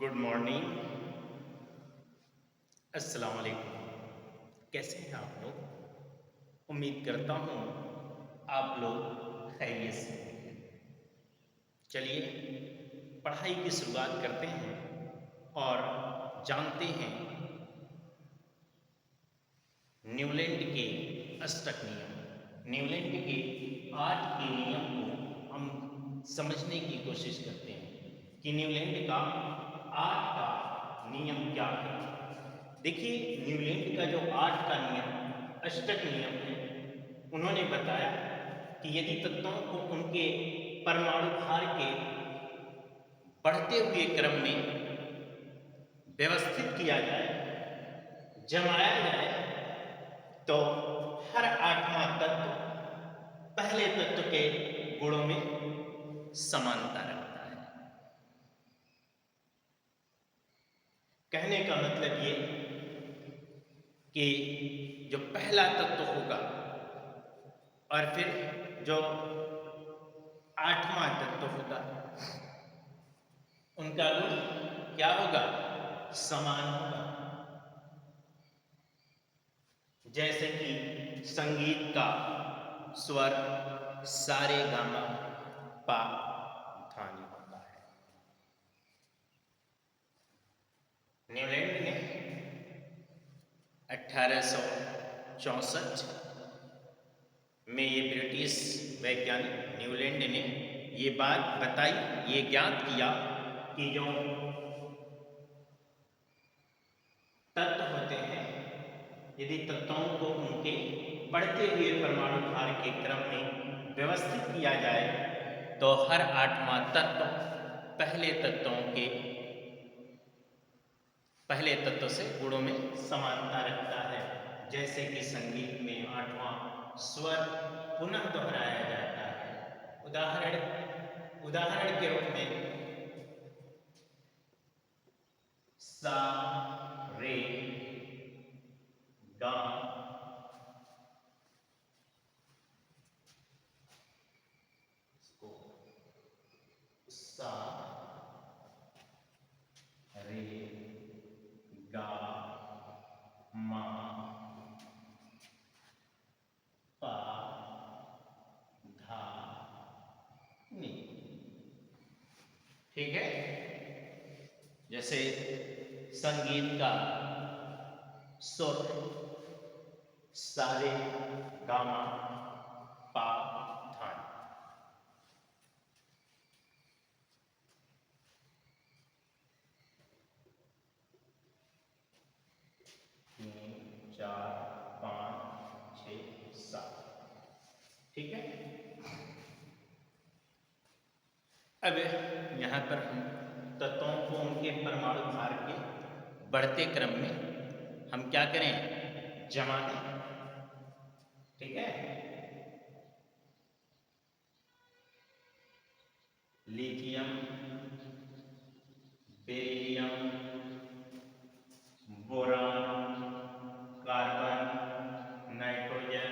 Good morning. अस्सलाम वालेकुम। कैसे हैं आप लोग? उम्मीद करता हूँ आप लोग खैरियत से होंगे। चलिए पढ़ाई की शुरुआत करते हैं और जानते हैं न्यूलैंड के अष्टक नियम। न्यूलैंड के 8 के नियम को हम समझने की कोशिश करते हैं कि न्यूलैंड का 8 का नियम क्या है। देखिए न्यूलैंड का जो 8 का नियम अष्टक नियम है, उन्होंने बताया कि यदि तत्वों को उनके परमाणु भार के बढ़ते हुए क्रम में व्यवस्थित किया जाए, जमाया जाए, तो हर 8वां तत्व पहले तत्व के गुणों में समानता रखता है। कहने का मतलब ये कि जो पहला तत्व होगा और फिर जो 8वां तत्व होगा, उनका गुण क्या होगा? समान होगा। जैसे कि संगीत का स्वर सारे गामा पा ध्वनि होता है। न्यूलैंड ने 1864 में ये ब्रिटिश वैज्ञानिक न्यूलैंड ने ये बात बताई, ये ज्ञात किया कि जो तत्व होते हैं, यदि तत्वों को उनके बढ़ते हुए परमाणु भार के क्रम में व्यवस्थित किया जाए, तो हर 8वां तत्व पहले तत्व से गुणों में समानता रखता है। जैसे कि संगीत में 8वां स्वर पुनः दोहराया जाता है। उदाहरण के रूप में सा, रे, गा, सा, रे, गा, मा, पा, धा, नी। ठीक है। जैसे संगीत का सुर सारे गामा पा धा। 3, 4, 5, 6, 7। ठीक है। अब यहाँ पर हम तत्वों को उनके परमाणु भार के बढ़ते क्रम में हम क्या करें? जमा दें। ठीक है। Lithium, beryllium, boron, carbon, nitrogen,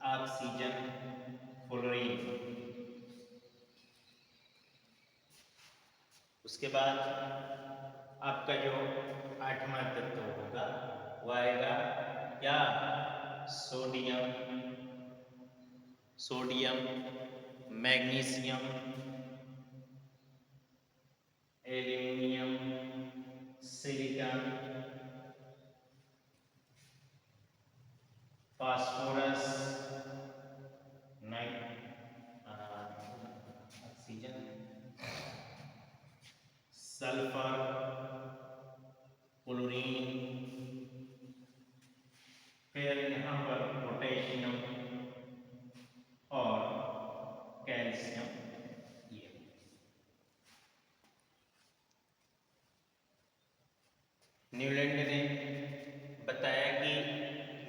oxygen, fluorine. उसके बाद आपका जो 8वां तत्व होगा वो आएगा क्या? Sodium, magnesium, aluminium, silicon, phosphorus, oxygen, sulphur, chlorine, फिर यहाँ पर पोटेशियम और कैल्शियम। ये न्यूलैंड ने बताया कि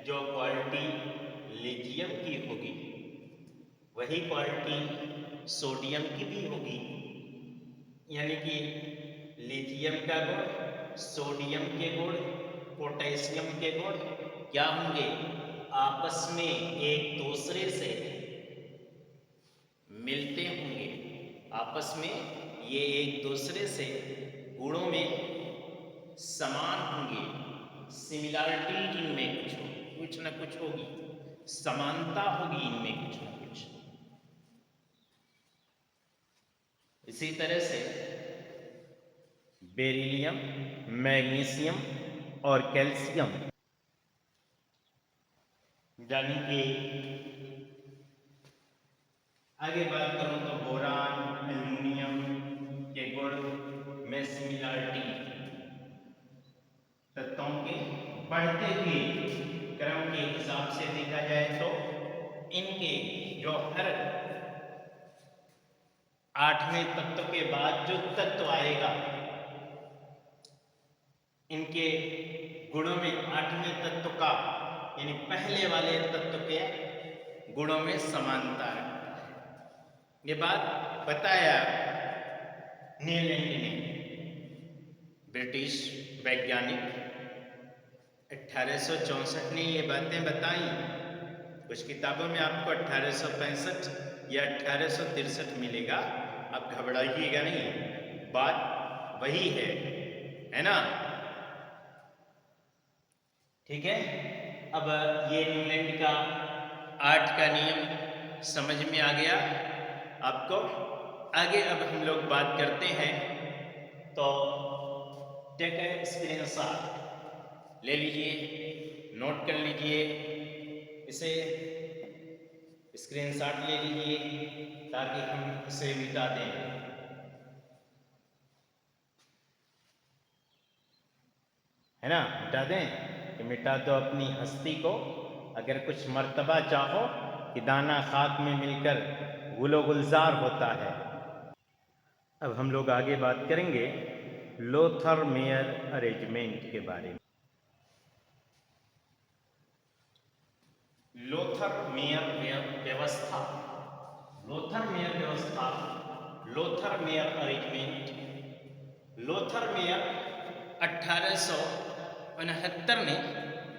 जो क्वालिटी लिथियम की होगी वही क्वालिटी सोडियम की भी होगी। यानी कि लिथियम का गुण, सोडियम के गुण, पोटेशियम के गुण क्या होंगे? आपस में एक दूसरे से मिलते होंगे। आपस में ये एक दूसरे से गुणों में समान होंगे, सिमिलैरिटी इनमें कुछ न कुछ होगी, समानता होगी इनमें कुछ न कुछ। इसी तरह से बेरिलियम, मैग्नीशियम और कैल्शियम, यानी कि आगे बात करूं तो बोरान, एल्युमिनियम के गुण में सिमिलैरिटी, तत्वों के बढ़ते हुए क्रम के हिसाब से देखा जाए तो इनके जो हर 8वें तत्व के बाद जो तत्व आएगा, इनके गुणों में 8वें तत्व का यानी पहले वाले तत्व के गुणों में समानता है। ये बात बताया नीलैंड ने, ब्रिटिश वैज्ञानिक 1864 ने ये बातें बताई। कुछ किताबों में आपको 1865 या 1863 मिलेगा, आप घबराइएगा नहीं, बात वही है ना। ठीक है, अब ये न्यूलैंड का 8 का नियम समझ में आ गया आपको। आगे अब हम लोग बात करते हैं, तो टेक ए स्क्रीनशॉट ले लीजिए, नोट कर लीजिए, इसे स्क्रीनशॉट ले लीजिए ताकि हम इसे मिटा दें। है ना, मिटा दें कि मिटा दो अपनी हस्ती को, अगर कुछ मर्तबा चाहो कि दाना खाक में मिलकर गुलो गुलजार होता है। अब हम लोग आगे बात करेंगे लोथर मेयर अरेंजमेंट के बारे में। लोथर मेयर व्यवस्था, लोथर मेयर व्यवस्था, Lothar Meyer arrangement. Lothar Meyer 1869 में,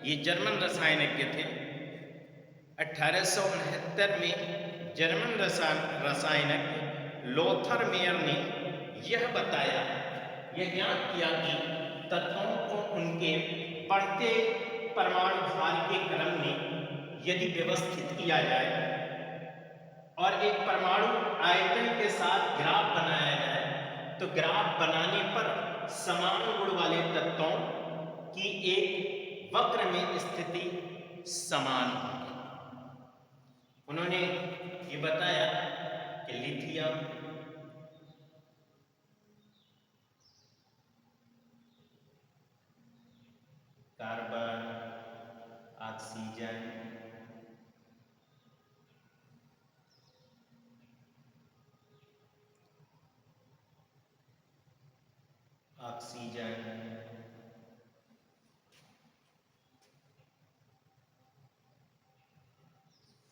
ये जर्मन रसायनज्ञ थे, 1869 में जर्मन रसायनज्ञ लोथर मेयर ने यह बताया, यह ज्ञात किया कि तत्वों को उनके बढ़ते परमाणु भार के क्रम में यदि व्यवस्थित किया जाए और एक परमाणु आयतन के साथ ग्राफ बनाया जाए, तो ग्राफ बनाने पर समान गुण वाले तत्वों की एक वक्र में स्थिति समान होगी। उन्होंने ये बताया कि लिथियम, कार्बन, ऑक्सीजन,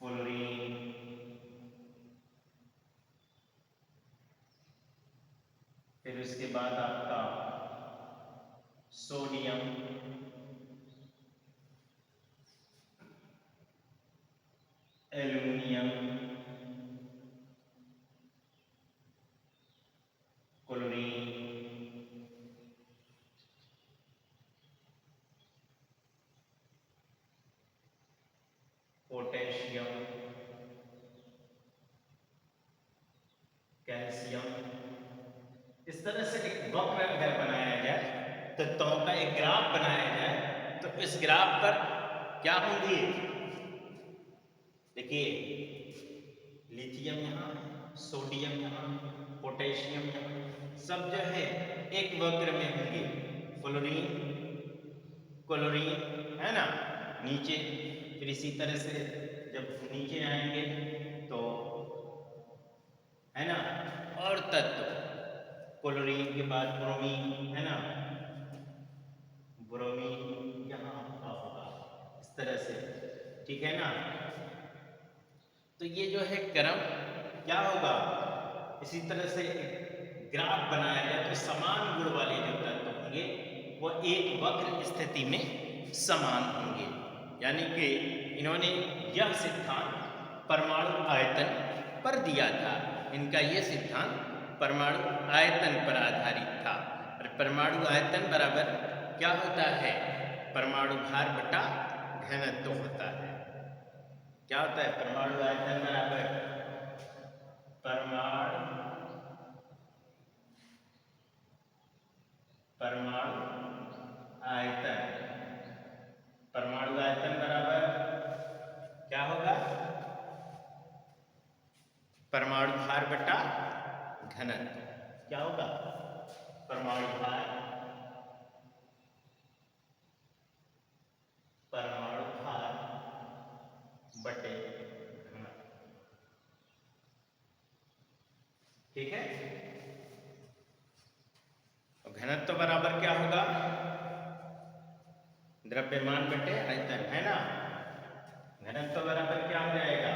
फ्लोरीन, फिर उसके बाद आपका sodium, aluminium, chlorine, potassium, calcium. इस तरह से एक वक्र अगर बनाया जाए, तत्वों का एक ग्राफ बनाया जाए, तो इस ग्राफ पर क्या होंगे, देखिए लिथियम यहाँ, सोडियम यहाँ, पोटेशियम यहाँ, सब जो है एक वक्र में होंगे। फ्लोरीन, क्लोरीन, है ना, नीचे, फिर इसी तरह से जब नीचे आएंगे तो, है ना, और तत्व क्लोरीन के बाद ब्रोमीन, है ना, ब्रोमीन यहाँ आपका होगा इस तरह से, ठीक है ना। तो ये जो है क्रम क्या होगा, इसी तरह से ग्राफ बनाया गया तो समान गुण वाले जो तत्व होंगे वो एक वक्र स्थिति में समान होंगे। यानी कि इन्होंने यह सिद्धांत परमाणु आयतन पर दिया था, इनका यह सिद्धांत परमाणु आयतन पर आधारित था। और परमाणु आयतन बराबर क्या होता है? परमाणु भार बटा घनत्व होता है। क्या होता है? परमाणु आयतन बराबर परमाणु आयतन, परमाणु आयतन बराबर क्या होगा? परमाणु भार बटा घनत्व। क्या होगा? परमाणु भार बटे घनत्व। ठीक है। घनत्व बराबर क्या होगा? द्रव्यमान बटे आयतन, है ना। घनत्व बराबर क्या हो जाएगा?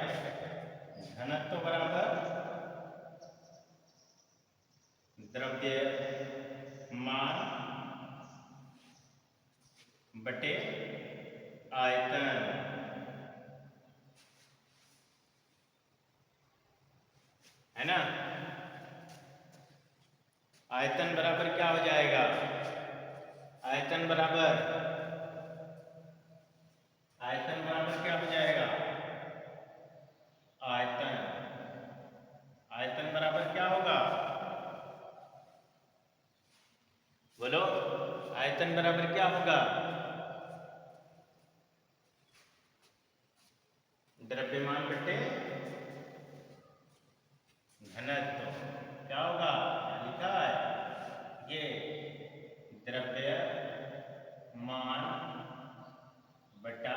घनत्व बराबर द्रव्यमान बटे आयतन, है ना। आयतन बराबर क्या हो जाएगा? आयतन बराबर क्या हो जाएगा? आयतन बराबर क्या होगा? बोलो, आयतन बराबर क्या होगा? द्रव्यमान बटे घनत्व। क्या होगा? लिखा है ये द्रव्यमान बटा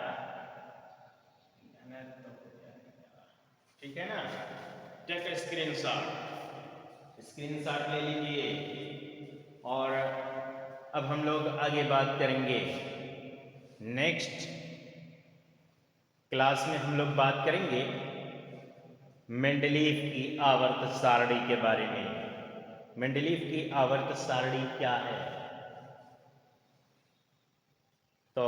घनत्व। ठीक है ना। टेक स्क्रीनशॉट ले लीजिए। और अब हम लोग आगे बात करेंगे। नेक्स्ट क्लास में हम लोग बात करेंगे मेंडलीव की आवर्त सारणी के बारे में। मेंडलीव की आवर्त सारणी क्या है? तो